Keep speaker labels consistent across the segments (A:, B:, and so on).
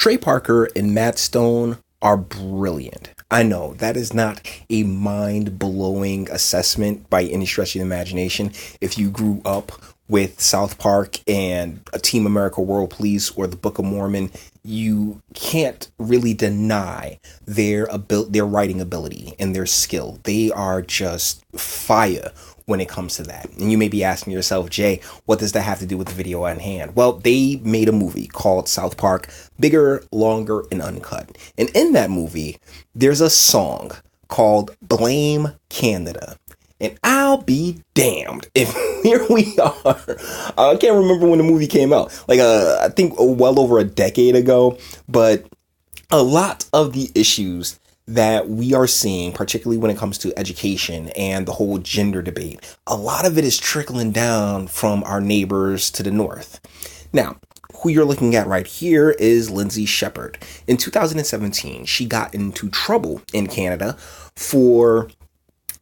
A: Trey Parker and Matt Stone are brilliant. I know that is not a mind blowing assessment by any stretch of the imagination. If you grew up with South Park and a Team America World Police or the Book of Mormon, you can't really deny their writing ability and their skill. They are just fire when it comes to that. And you may be asking yourself, Jay, what does that have to do with the video at hand? Well, they made a movie called South Park, Bigger, Longer, and Uncut. And in that movie, there's a song called Blame Canada. And I'll be damned if here we are. I can't remember when the movie came out. I think well over a decade ago. But a lot of the issues that we are seeing, particularly when it comes to education and the whole gender debate, a lot of it is trickling down from our neighbors to the north. Now, who you're looking at right here is Lindsay Shepherd. In 2017, she got into trouble in Canada for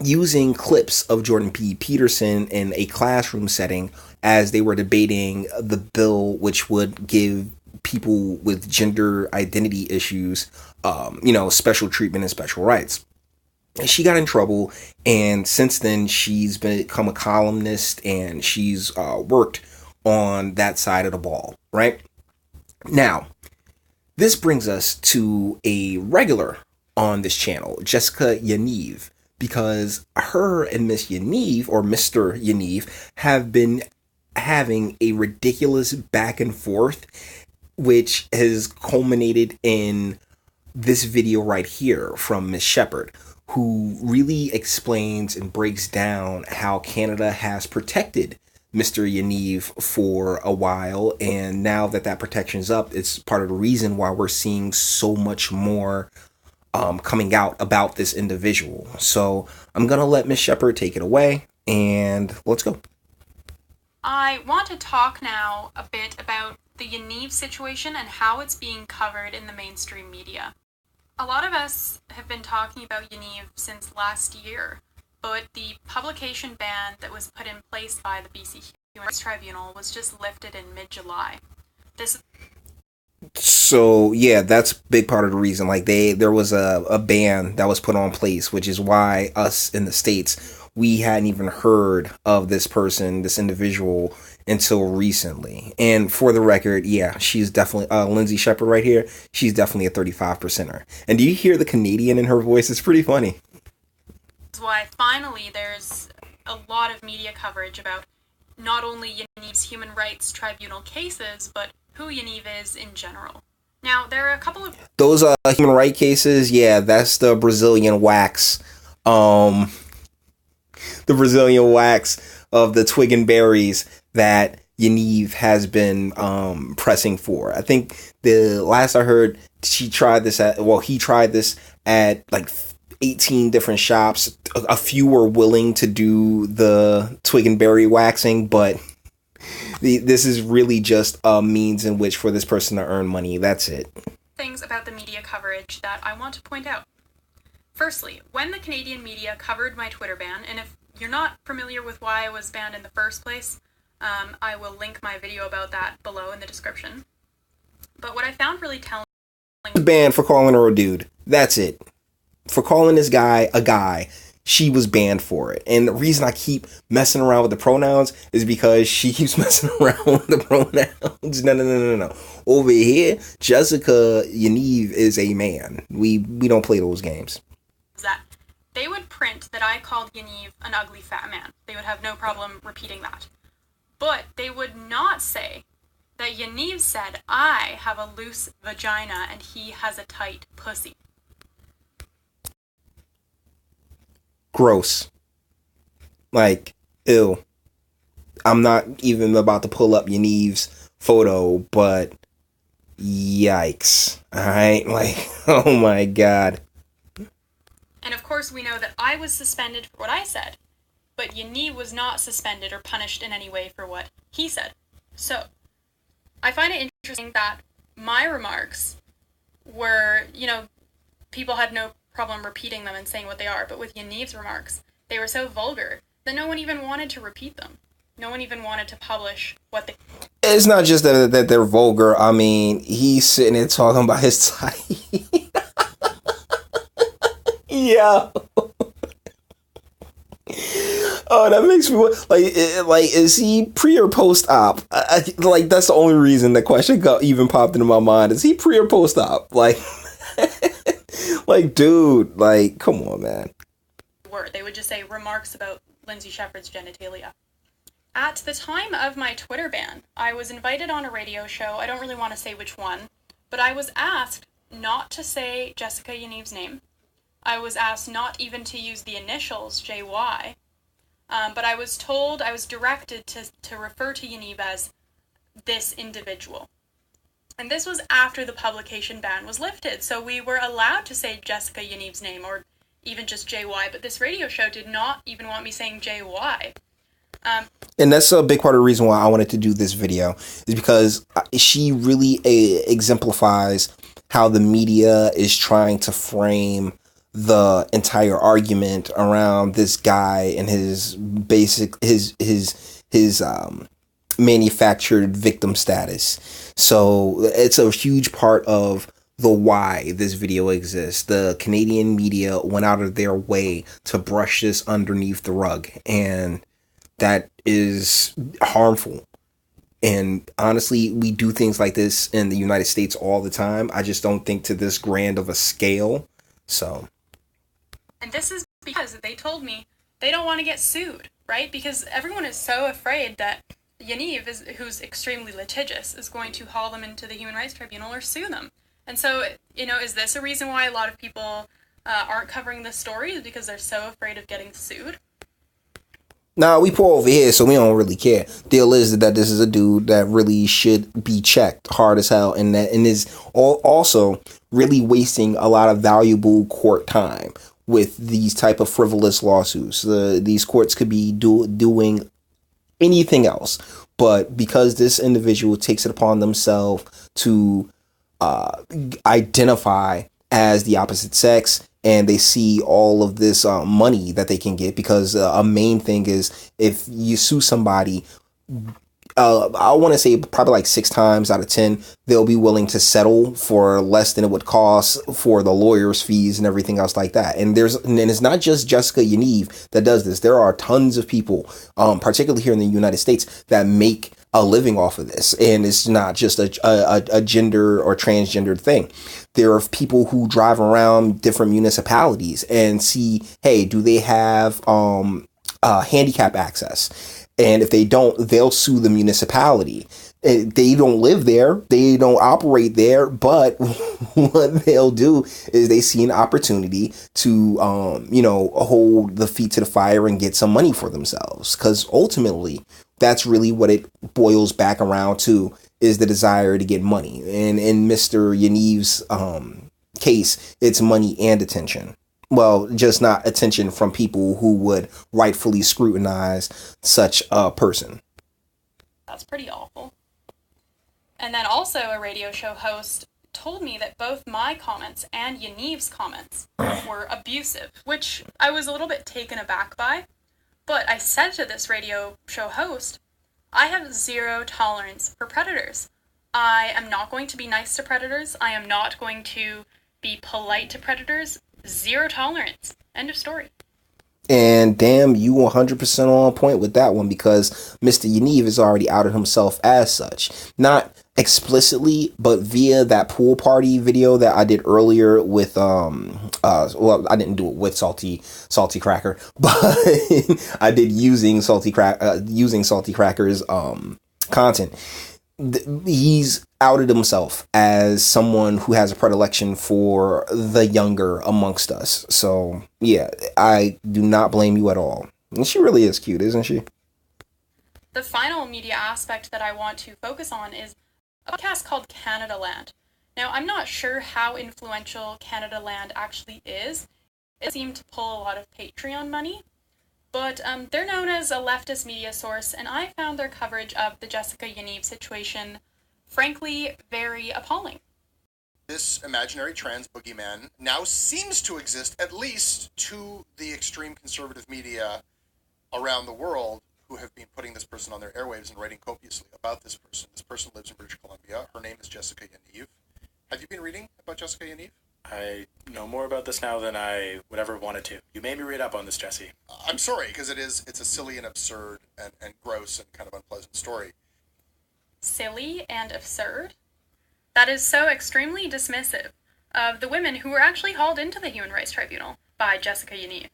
A: using clips of Jordan B. Peterson in a classroom setting as they were debating the bill which would give people with gender identity issues, special treatment and special rights. And she got in trouble, and since then she's become a columnist and she's worked on that side of the ball, right? Now, this brings us to a regular on this channel, Jessica Yaniv, because her and Miss Yaniv, or Mr. Yaniv, have been having a ridiculous back and forth, which has culminated in this video right here from Miss Shepherd, who really explains and breaks down how Canada has protected Mr. Yaniv for a while, and now that that protection's up, it's part of the reason why we're seeing so much more coming out about this individual. So I'm gonna let Miss Shepherd take it away, and let's go.
B: I want to talk now a bit about the Yaniv situation and how it's being covered in the mainstream media. A lot of us have been talking about Yaniv since last year, but the publication ban that was put in place by the BC Human Rights Tribunal was just lifted in mid-July.
A: So yeah, that's a big part of the reason. There was a ban that was put on place, which is why us in the States, we hadn't even heard of this person, this individual, until recently. And for the record, yeah, she's definitely Lindsay Shepherd right here. She's definitely a 35%er. And do you hear the Canadian in her voice? It's pretty funny.
B: That's why finally there's a lot of media coverage about not only Yaniv's Human Rights Tribunal cases, but who Yaniv is in general. Now, there are a couple of...
A: Those human rights cases, yeah, that's the Brazilian wax. The Brazilian wax of the twig and berries that Yaniv has been pressing for. I think the last I heard, he tried this at like 18 different shops. A few were willing to do the twig and berry waxing, but this is really just a means in which for this person to earn money. That's it.
B: Things about the media coverage that I want to point out. Firstly, when the Canadian media covered my Twitter ban, and if you're not familiar with why I was banned in the first place, I will link my video about that below in the description. But what I found really telling...
A: Banned for calling her a dude. That's it. For calling this guy a guy, she was banned for it. And the reason I keep messing around with the pronouns is because she keeps messing around with the pronouns. No. Over here, Jessica Yaniv is a man. We don't play those games.
B: That they would print that I called Yaniv an ugly fat man. They would have no problem repeating that. But they would not say that Yaniv said I have a loose vagina and he has a tight pussy.
A: Gross. Ew. I'm not even about to pull up Yaniv's photo, but yikes. Alright? Oh my god.
B: And of course we know that I was suspended for what I said, but Yaniv was not suspended or punished in any way for what he said. So, I find it interesting that my remarks were, people had no problem repeating them and saying what they are, but with Yaniv's remarks, they were so vulgar that no one even wanted to repeat them. No one even wanted to publish what they...
A: It's not just that they're vulgar. I mean, he's sitting there talking about his type. Yeah. Oh, that makes me like is he pre or post op? Like that's the only reason the question even popped into my mind. Is he pre or post op? Like, like, dude, like, come on, man.
B: They would just say remarks about Lindsay Shepherd's genitalia. At the time of my Twitter ban, I was invited on a radio show. I don't really want to say which one, but I was asked not to say Jessica Yaniv's name. I was asked not even to use the initials JY. But I was directed to refer to Yaniv as this individual. And this was after the publication ban was lifted, so we were allowed to say Jessica Yaniv's name, or even just JY, but this radio show did not even want me saying JY.
A: And that's a big part of the reason why I wanted to do this video, is because she really exemplifies how the media is trying to frame the entire argument around this guy and his manufactured victim status. So it's a huge part of the why this video exists. The Canadian media went out of their way to brush this underneath the rug, and that is harmful. And honestly, we do things like this in the United States all the time. I just don't think to this grand of a scale. So.
B: And this is because they told me they don't want to get sued, right? Because everyone is so afraid that Yaniv, who's extremely litigious, is going to haul them into the Human Rights Tribunal or sue them. And so, is this a reason why a lot of people aren't covering this story? Is because they're so afraid of getting sued?
A: Nah, we poor over here, so we don't really care. Deal is that this is a dude that really should be checked hard as hell, and is also really wasting a lot of valuable court time with these type of frivolous lawsuits. These courts could be doing anything else, but because this individual takes it upon themselves to identify as the opposite sex, and they see all of this money that they can get, because a main thing is if you sue somebody, I want to say probably like 6 times out of 10, they'll be willing to settle for less than it would cost for the lawyer's fees and everything else like that. And it's not just Jessica Yaniv that does this. There are tons of people, particularly here in the United States, that make a living off of this. And it's not just a gender or transgendered thing. There are people who drive around different municipalities and see, hey, do they have handicap access? And if they don't, they'll sue the municipality. They don't live there. They don't operate there. But what they'll do is they see an opportunity to, hold the feet to the fire and get some money for themselves. Because ultimately, that's really what it boils back around to, is the desire to get money. And in Mr. Yaniv's case, it's money and attention. Well, just not attention from people who would rightfully scrutinize such a person.
B: That's pretty awful. And then also a radio show host told me that both my comments and Yaniv's comments were abusive, which I was a little bit taken aback by. But I said to this radio show host, I have zero tolerance for predators. I am not going to be nice to predators. I am not going to be polite to predators. Zero tolerance. End of story.
A: And damn, you 100% on point with that one, because Mr. Yaniv has already outed himself as such. Not explicitly, but via that pool party video that I did earlier with I didn't do it with Salty Cracker, but I did using Salty Cracker's content. He's outed himself as someone who has a predilection for the younger amongst us. So yeah, I do not blame you at all. And she really is cute, isn't she?
B: The final media aspect that I want to focus on is a podcast called Canada Land. Now, I'm not sure how influential Canada Land actually is. It seemed to pull a lot of Patreon money. But they're known as a leftist media source, and I found their coverage of the Jessica Yaniv situation, frankly, very appalling.
C: This imaginary trans boogeyman now seems to exist, at least to the extreme conservative media around the world, who have been putting this person on their airwaves and writing copiously about this person. This person lives in British Columbia. Her name is Jessica Yaniv. Have you been reading about Jessica Yaniv?
D: I know more about this now than I would ever have wanted to. You made me read up on this, Jesse.
C: I'm sorry, because it's a silly and absurd and gross and kind of unpleasant story.
B: Silly and absurd? That is so extremely dismissive of the women who were actually hauled into the Human Rights Tribunal by Jessica Yaniv.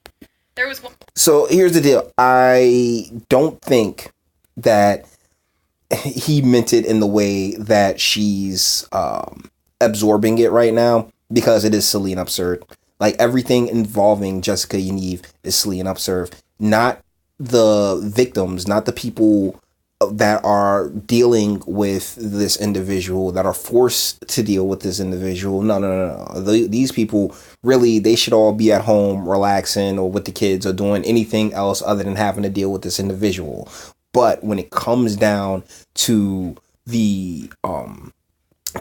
B: There was one.
A: So here's the deal. I don't think that he meant it in the way that she's absorbing it right now, because it is silly and absurd. Like, everything involving Jessica Yaniv is silly and absurd. Not the victims, not the people that are dealing with this individual, that are forced to deal with this individual. No. These people, really, they should all be at home relaxing or with the kids or doing anything else other than having to deal with this individual. But when it comes down to the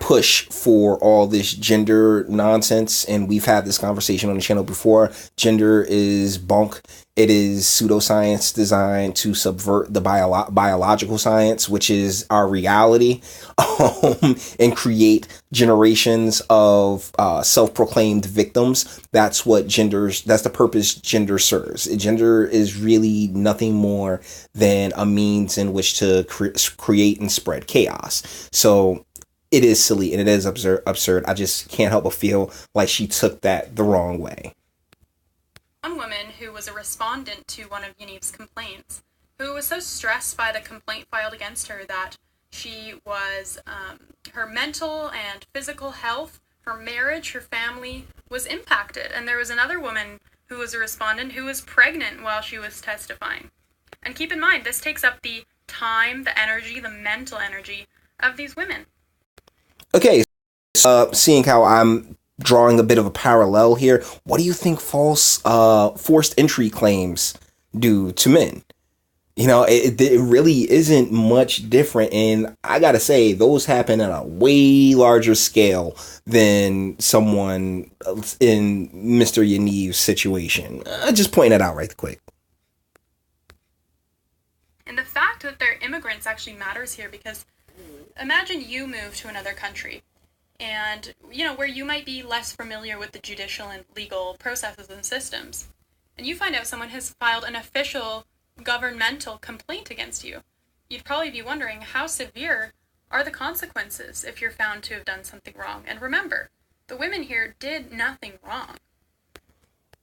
A: push for all this gender nonsense, and we've had this conversation on the channel before, gender is bunk. It is pseudoscience designed to subvert the biological science, which is our reality, and create generations of self-proclaimed victims. That's the purpose gender serves. Gender is really nothing more than a means in which to create and spread chaos. So it is silly and it is absurd. I just can't help but feel like she took that the wrong way.
B: One woman who was a respondent to one of Yaniv's complaints, who was so stressed by the complaint filed against her that she was, her mental and physical health, her marriage, her family was impacted. And there was another woman who was a respondent who was pregnant while she was testifying. And keep in mind, this takes up the time, the energy, the mental energy of these women.
A: Okay, seeing how I'm drawing a bit of a parallel here, what do you think forced entry claims do to men? You know, it really isn't much different, and I gotta say, those happen on a way larger scale than someone in Mr. Yaniv's situation. Just point that out right quick.
B: And the fact that they're immigrants actually matters here, because imagine you move to another country and, where you might be less familiar with the judicial and legal processes and systems, and you find out someone has filed an official governmental complaint against you. You'd probably be wondering, how severe are the consequences if you're found to have done something wrong? And remember, the women here did nothing wrong.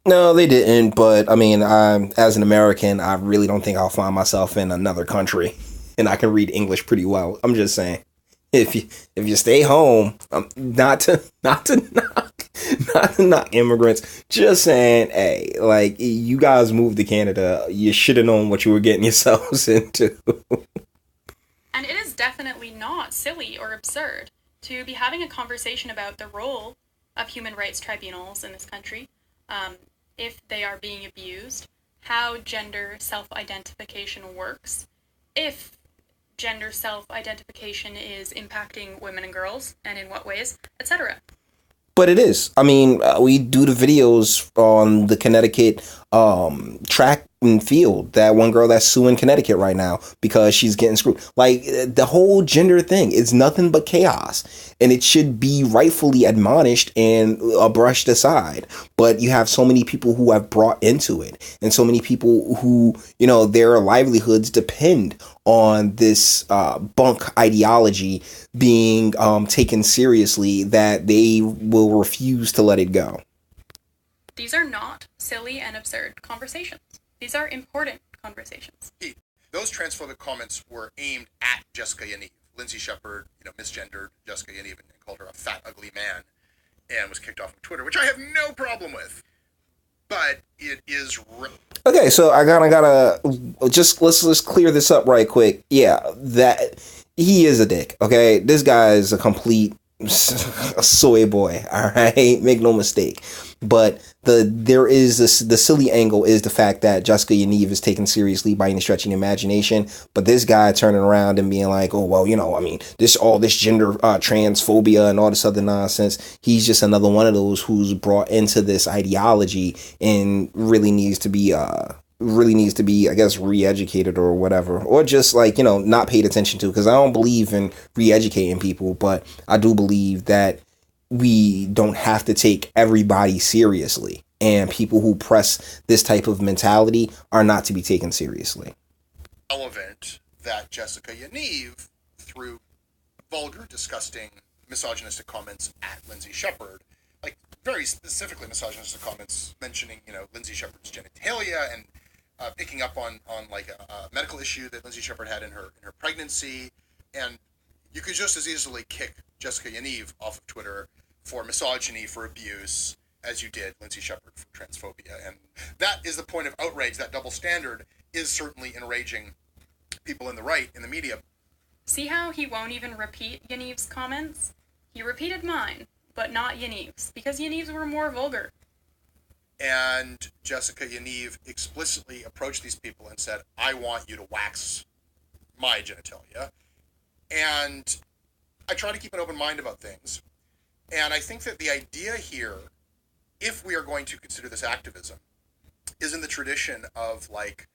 A: No, they didn't, but I mean, as an American, I really don't think I'll find myself in another country, and I can read English pretty well. I'm just saying, if you stay home, not to knock immigrants, just saying, hey, like, you guys moved to Canada, you should have known what you were getting yourselves into.
B: And it is definitely not silly or absurd to be having a conversation about the role of human rights tribunals in this country, if they are being abused, how gender self-identification works, if gender self-identification is impacting women and girls, and in what ways, etc.
A: But it is. I mean, we do the videos on the Connecticut track and field. That one girl that's suing Connecticut right now because she's getting screwed. Like, the whole gender thing is nothing but chaos. And it should be rightfully admonished and brushed aside. But you have so many people who have brought into it. And so many people who, their livelihoods depend on this bunk ideology being taken seriously, that they will refuse to let it go.
B: These are not silly and absurd conversations. These are important conversations.
C: Those transphobic comments were aimed at Jessica Yaniv. Lindsay Shepherd, misgendered Jessica Yaniv and called her a fat, ugly man, and was kicked off of Twitter, which I have no problem with. But it is...
A: Okay, so I gotta let's clear this up right quick. Yeah, that he is a dick. Okay, this guy is a complete soy boy. All right, make no mistake. But the silly angle is the fact that Jessica Yaniv is taken seriously by any stretching imagination. But this guy turning around and being like, oh, well, all this gender transphobia and all this other nonsense. He's just another one of those who's brought into this ideology and really needs to be really needs to be, I guess, re-educated or whatever, or just like, you know, not paid attention to, because I don't believe in re-educating people, but I do believe that we don't have to take everybody seriously, and people who press this type of mentality are not to be taken seriously.
C: Relevant that Jessica Yaniv, through vulgar, disgusting, misogynistic comments at Lindsay Shepherd, like very specifically misogynistic comments mentioning, you know, Lindsay Shepherd's genitalia and picking up on like a medical issue that Lindsay Shepherd had in her pregnancy. And you could just as easily kick Jessica Yaniv off of Twitter for misogyny, for abuse, as you did Lindsay Shepherd for transphobia. And that is the point of outrage. That double standard is certainly enraging people in the right, in the media.
B: See how he won't even repeat Yaniv's comments? He repeated mine, but not Yaniv's, because Yaniv's were more vulgar.
C: And Jessica Yaniv explicitly approached these people and said, I want you to wax my genitalia. And I try to keep an open mind about things. And I think that the idea here, if we are going to consider this activism, is in the tradition of, like,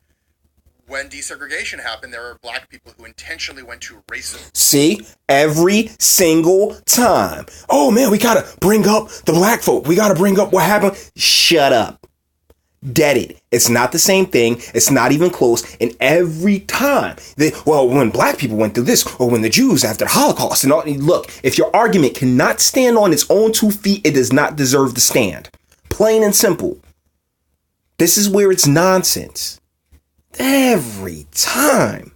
C: when desegregation happened, there were black people who intentionally went to racism.
A: See, every single time. Oh man, we gotta bring up the black folk. We gotta bring up what happened. Shut up. Dead it. It's not the same thing. It's not even close. And every time, when black people went through this, or when the Jews after the Holocaust, and all, look, if your argument cannot stand on its own 2 feet, it does not deserve to stand. Plain and simple. This is where it's nonsense. Every time.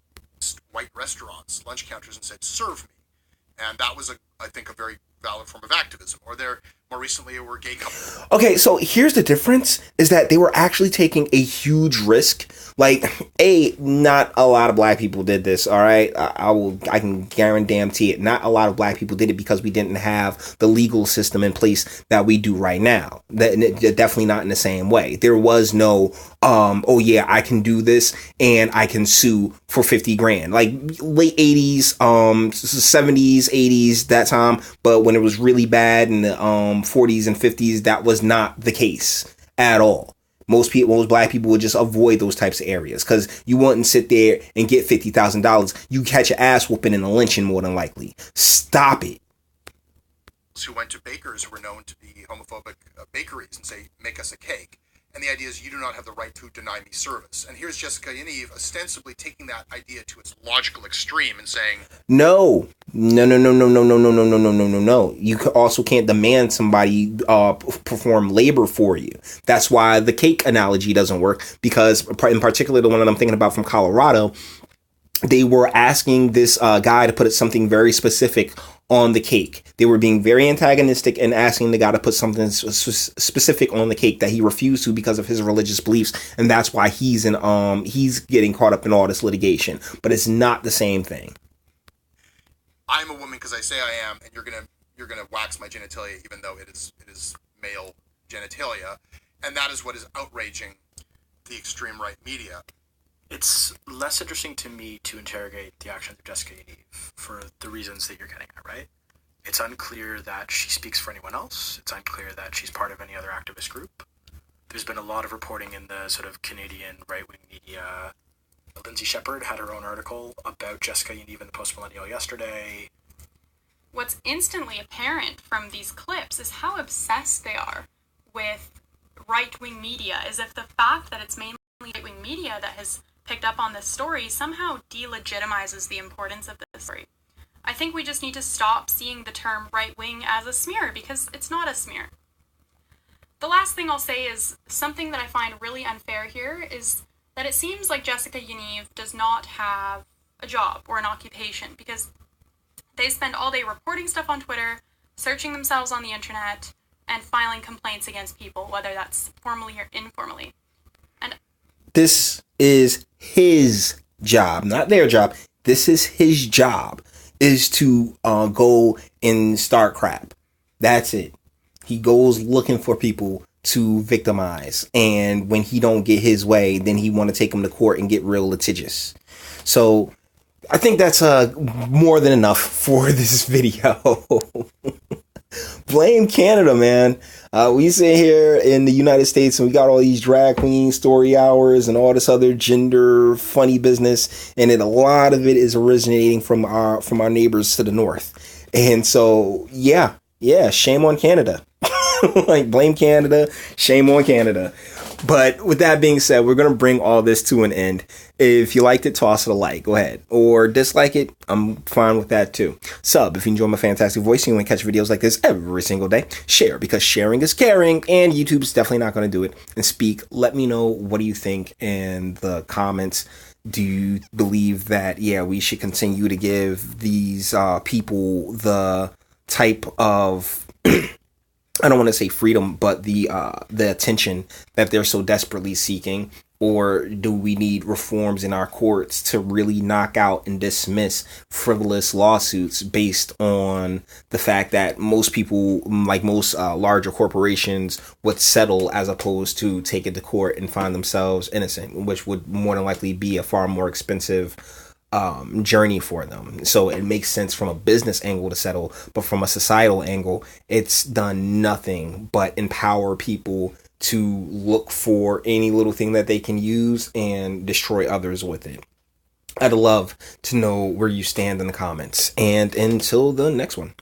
C: White restaurants, lunch counters, and said, serve me. And that was, I think, a very valid form of activism. Or there, more recently, were gay couples.
A: Okay, so here's the difference, is that they were actually taking a huge risk. Like, not a lot of black people did this, all right? I can guarantee it. Not a lot of black people did it because we didn't have the legal system in place that we do right now. Definitely not in the same way. There was no, oh yeah, I can do this and I can sue for 50 grand. Like late 80s, 70s, 80s, that time. But when it was really bad in the 40s and 50s, that was not the case at all. Most black people would just avoid those types of areas because you wouldn't sit there and get $50,000. You catch an ass whooping and a lynching more than likely. Stop it.
C: Who went to bakers who were known to be homophobic bakeries and say, make us a cake. And the idea is you do not have the right to deny me service. And here's Jessica Yaniv ostensibly taking that idea to its logical extreme and saying, No. You also can't demand somebody perform labor for you. That's why the cake analogy doesn't work, because in particular, the one that I'm thinking about from Colorado, they were asking this guy to put something very specific on the cake. They were being very antagonistic and asking the guy to put something specific on the cake that he refused to because of his religious beliefs, and that's why he's getting caught up in all this litigation. But it's not the same thing. I'm a woman because I say I am, and you're gonna wax my genitalia even though it is male genitalia, and that is what is outraging the extreme right media.
D: It's less interesting to me to interrogate the actions of Jessica Yaniv for the reasons that you're getting at, right? It's unclear that she speaks for anyone else. It's unclear that she's part of any other activist group. There's been a lot of reporting in the sort of Canadian right-wing media. Lindsay Shepherd had her own article about Jessica Yaniv in the Post-Millennial yesterday.
B: What's instantly apparent from these clips is how obsessed they are with right-wing media, as if the fact that it's mainly right-wing media that has picked up on this story somehow delegitimizes the importance of this story. I think we just need to stop seeing the term right-wing as a smear, because it's not a smear. The last thing I'll say is something that I find really unfair here is that it seems like Jessica Yaniv does not have a job or an occupation, because they spend all day reporting stuff on Twitter, searching themselves on the internet, and filing complaints against people, whether that's formally or informally. And
A: this is his job, not their job. This is his job, is to go and start crap. That's it. He goes looking for people to victimize, and when he don't get his way, then he want to take them to court and get real litigious. So I think that's more than enough for this video. Blame Canada, man. We sit here in the United States and we got all these drag queen story hours and all this other gender funny business, and a lot of it is originating from our neighbors to the north. And so yeah, shame on Canada. Like, blame Canada, shame on Canada. But with that being said, we're going to bring all this to an end. If you liked it, toss it a like. Go ahead. Or dislike it. I'm fine with that too. Sub if you enjoy my fantastic voice and you want to catch videos like this every single day. Share, because sharing is caring. And YouTube's definitely not going to do it. And speak. Let me know, what do you think in the comments. Do you believe that, we should continue to give these people the type of... I don't want to say freedom, but the attention that they're so desperately seeking? Or do we need reforms in our courts to really knock out and dismiss frivolous lawsuits based on the fact that most people, like most larger corporations, would settle as opposed to take it to court and find themselves innocent, which would more than likely be a far more expensive journey for them. So it makes sense from a business angle to settle, but from a societal angle, it's done nothing but empower people to look for any little thing that they can use and destroy others with it. I'd love to know where you stand in the comments, and until the next one.